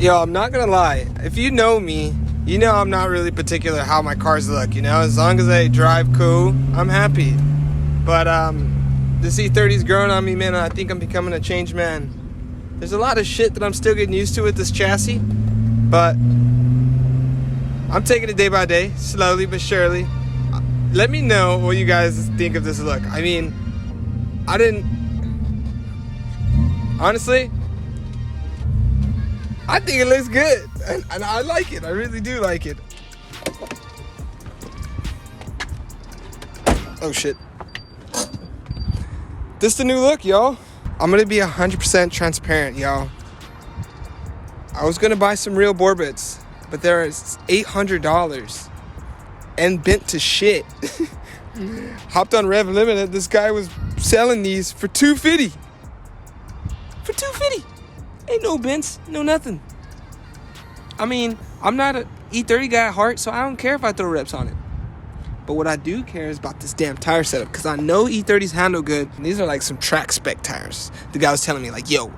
Yo, I'm not gonna lie. If you know me, you know I'm not really particular how my cars look, you know? As long as they drive cool, I'm happy. But this E30's growing on me, man, and I think I'm becoming a changed man. There's a lot of shit that I'm still getting used to with this chassis, but I'm taking it day by day, slowly but surely. Let me know what you guys think of this look. I mean, honestly, I think it looks good, and I like it. I really do like it. Oh shit. This the new look, y'all. I'm gonna be 100% transparent, y'all. I was gonna buy some real bore bits, but they're $800 and bent to shit. Hopped on Rev Limited. This guy was selling these for $250. For $250. Ain't no bents, no nothing. I mean, I'm not an E30 guy at heart, so I don't care if I throw reps on it. But what I do care is about this damn tire setup, because I know E30s handle good. And these are like some track spec tires. The guy was telling me, like, yo,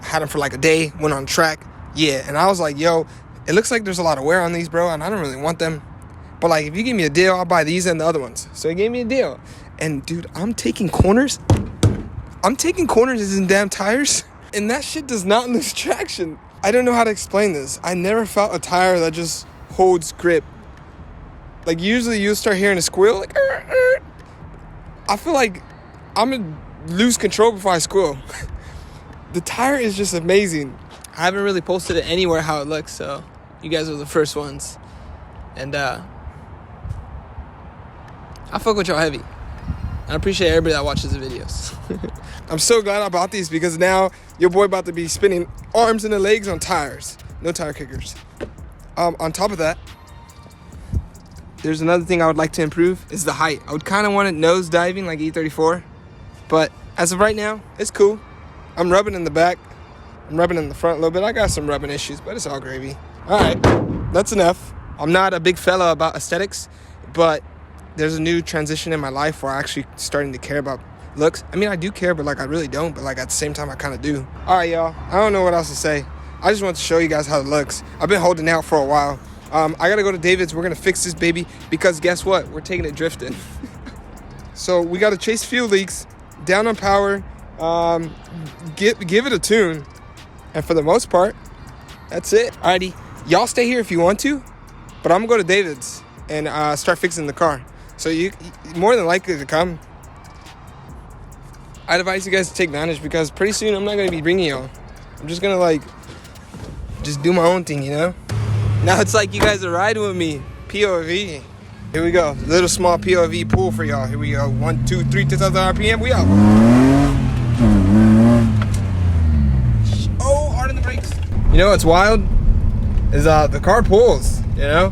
I had them for like a day, went on track. Yeah, and I was like, yo, it looks like there's a lot of wear on these, bro, and I don't really want them. But like, if you give me a deal, I'll buy these and the other ones. So he gave me a deal. And dude, I'm taking corners. I'm taking corners in damn tires. And that shit does not lose traction. I don't know how to explain this. I never felt a tire that just holds grip. Like, usually you'll start hearing a squeal, like, I feel like I'm gonna lose control before I squeal. The tire is just amazing. I haven't really posted it anywhere how it looks, so you guys are the first ones. And I fuck with y'all heavy. I appreciate everybody that watches the videos. I'm so glad I bought these, because now your boy about to be spinning arms and the legs on tires. No tire kickers. On top of that, there's another thing I would like to improve, is the height. I would kind of want it nose diving like E34, but as of right now, it's cool. I'm rubbing in the back. I'm rubbing in the front a little bit. I got some rubbing issues, but it's all gravy. All right, that's enough. I'm not a big fella about aesthetics, but there's a new transition in my life where I'm actually starting to care about looks. I mean, I do care, but like I really don't, but like at the same time I kind of do. All right, y'all, I don't know what else to say. I just want to show you guys how it looks. I've been holding out for a while. I gotta go to David's. We're gonna fix this baby, because guess what? We're taking it drifting. So we gotta chase fuel leaks, down on power, give it a tune, and for the most part, that's it. Alrighty, y'all stay here if you want to, but I'm gonna go to David's and start fixing the car. So you more than likely to come. I'd advise you guys to take advantage, because pretty soon I'm not gonna be bringing y'all. I'm just gonna just do my own thing, you know? Now it's like you guys are riding with me. POV. Here we go. Little small POV pool for y'all. Here we go. 1, 2, 3, 10,000 RPM. We out. Oh, hard on the brakes. You know what's wild? Is the car pulls, you know?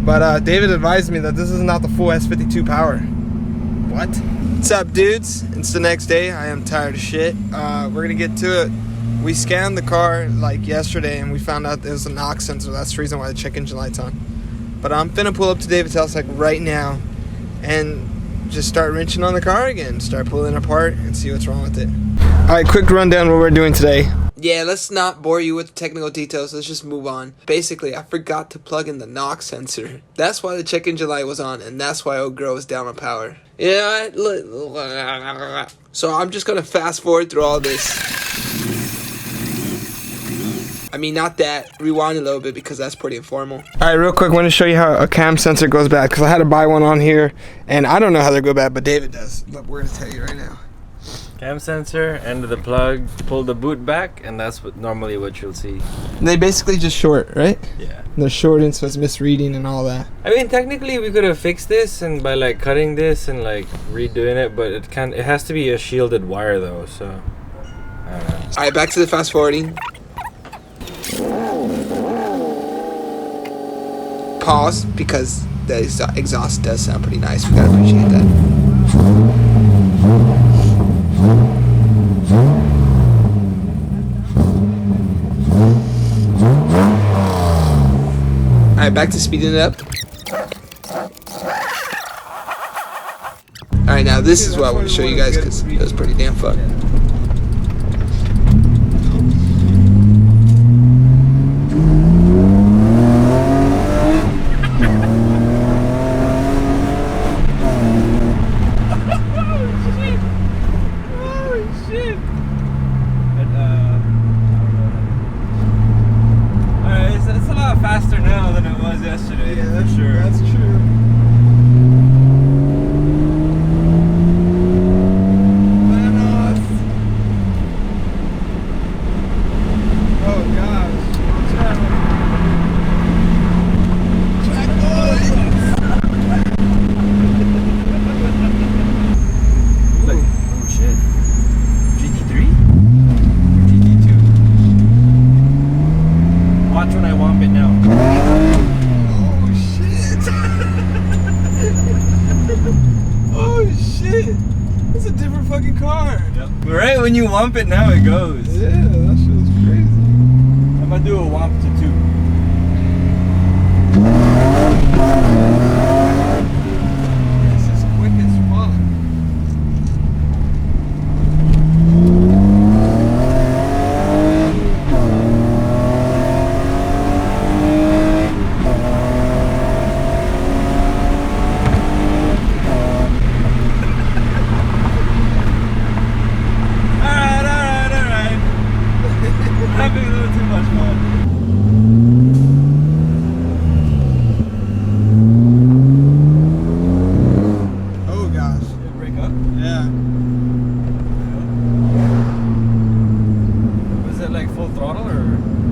But David advised me that this is not the full S52 power. What? What's up, dudes? It's the next day. I am tired of shit. We're gonna get to it. We scanned the car like yesterday, and we found out there's a knock sensor. That's the reason why the check engine light's on. But I'm finna pull up to David's house like right now and just start wrenching on the car again. Start pulling it apart and see what's wrong with it. Alright, quick rundown what we're doing today. Yeah, let's not bore you with the technical details. Let's just move on. Basically, I forgot to plug in the knock sensor. That's why the check engine light was on, and that's why old girl was down on power. Yeah, so I'm just gonna fast forward through all this. I mean, not that. Rewind a little bit, because that's pretty informal. Alright, real quick, I want to show you how a cam sensor goes bad, because I had to buy one on here, and I don't know how they go bad, but David does. Look, we're going to tell you right now. Cam sensor, end of the plug, pull the boot back, and that's normally what you'll see. They basically just short, right? Yeah. They're shortened, so it's misreading and all that. I mean, technically, we could have fixed this and by like cutting this and like redoing it, but it has to be a shielded wire though, so I don't know. Alright, back to the fast forwarding. Pause, because the exhaust does sound pretty nice. We gotta appreciate that. Alright, back to speeding it up. Alright, now this is what I want to show you guys, because it was pretty damn fun. shit. It's a different fucking car. Yep. Right when you wump it, now it goes. Yeah, that shit was crazy. I'm gonna do a wump to 2. This is quick as fuck. Alright. Having a little too much fun. Oh gosh. Did it break up? Yeah. Was it like full throttle or?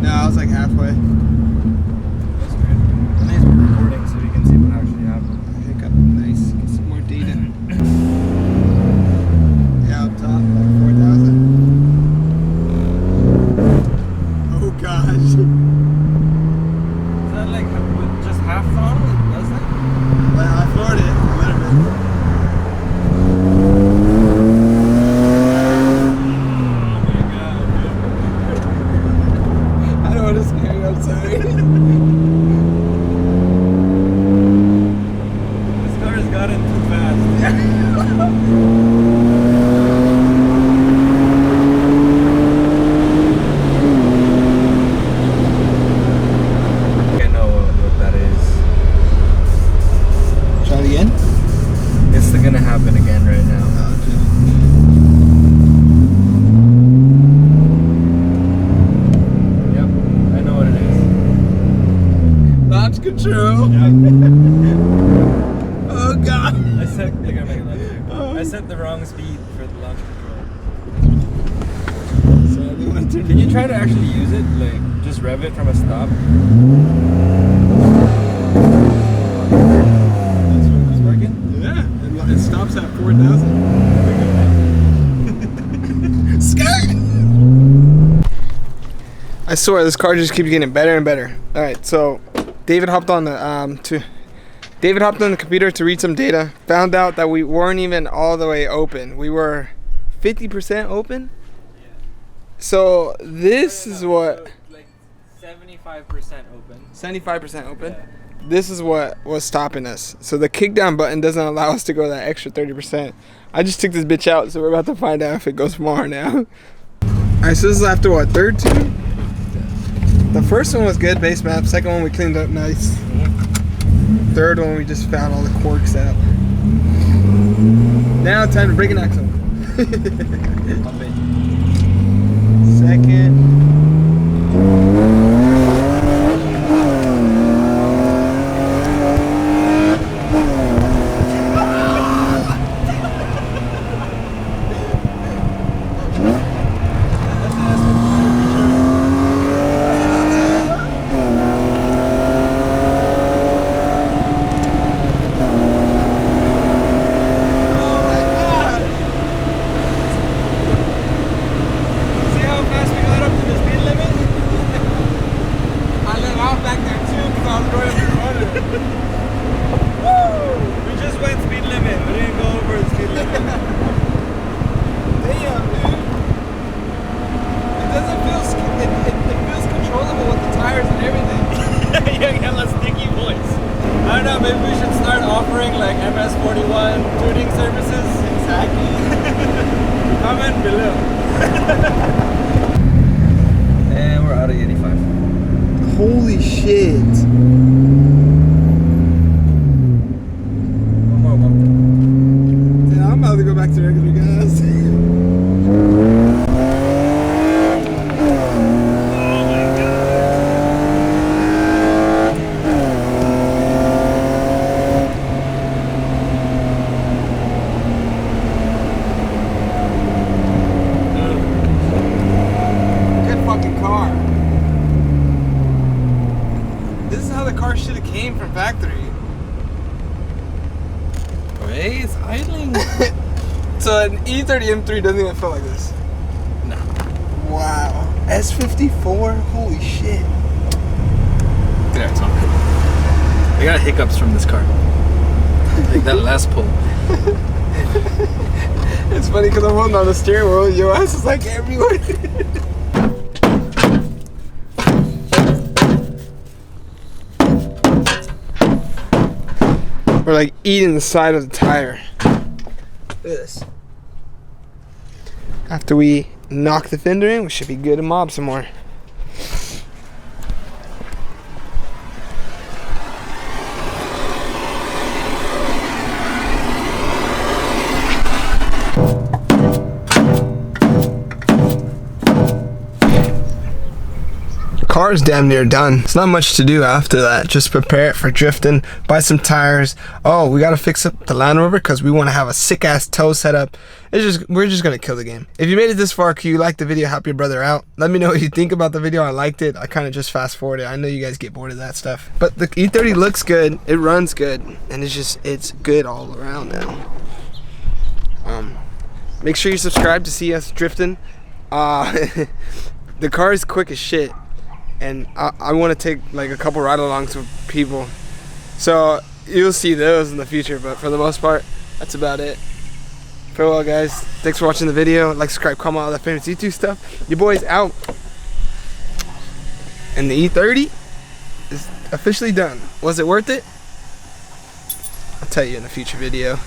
No, I was like halfway. That's great. At least we're recording so we can see what actually happened. I think nice. Get some more data. Yeah, up top, like 4,000. Oh gosh. Is that like with just half throttle? It does that? Well, I floored it a little bit. Oh my god, I don't want to scare you, I'm sorry. This car has gotten too fast. I know what that is. Try it again? It's gonna happen again right now. Yep, I know what it is. Launch control. Oh god. I set. You're gonna make it launch. I set the wrong speed for the launch control. So they want to Can you try to actually use it? Like, just rev it from a stop? It's working? Yeah, it stops at 4,000. Skirt! I swear this car just keeps getting better and better. All right, so David hopped on the computer to read some data. Found out that we weren't even all the way open. We were 50% open. So this is what Like 75% open. 75% open. This is what was stopping us. So the kick down button doesn't allow us to go that extra 30%. I just took this bitch out, so we're about to find out if it goes more now. Alright, so this is after what, third tune? The first one was good, base map. Second one we cleaned up nice. Third one we just found all the quirks out. Now time to break an axle. Second. Maybe we should start offering like MS41 tuning services. Exactly. Comment below. And we're out of 85. Holy shit. One more bump. Dude, I'm about to go back to regular gas. Should have came from factory. Hey, it's idling. So an E30 M3 doesn't even feel like this. No. Wow. S54? Holy shit. There, it's on. I got hiccups from this car. Like that last pull. It's funny because I'm holding on the steering wheel. Your ass is like everywhere. We're like eating the side of the tire. Look at this. After we knock the fender in, we should be good to mob some more. Car is damn near done. It's not much to do after that. Just prepare it for drifting, buy some tires. Oh, we gotta fix up the Land Rover because we want to have a sick ass tow setup. We're just gonna kill the game. If you made it this far, can you like the video, help your brother out? Let me know what you think about the video. I liked it. I kind of just fast forwarded. I know you guys get bored of that stuff, but the E30 looks good. It runs good, and it's good all around now. Make sure you subscribe to see us drifting. The car is quick as shit. And I want to take like a couple ride-alongs with people, so you'll see those in the future, but for the most part, that's about it. Farewell, guys. Thanks for watching the video. Like, subscribe, comment, all that famous YouTube stuff. Your boy's out, and the E30 is officially done. Was it worth it? I'll tell you in a future video.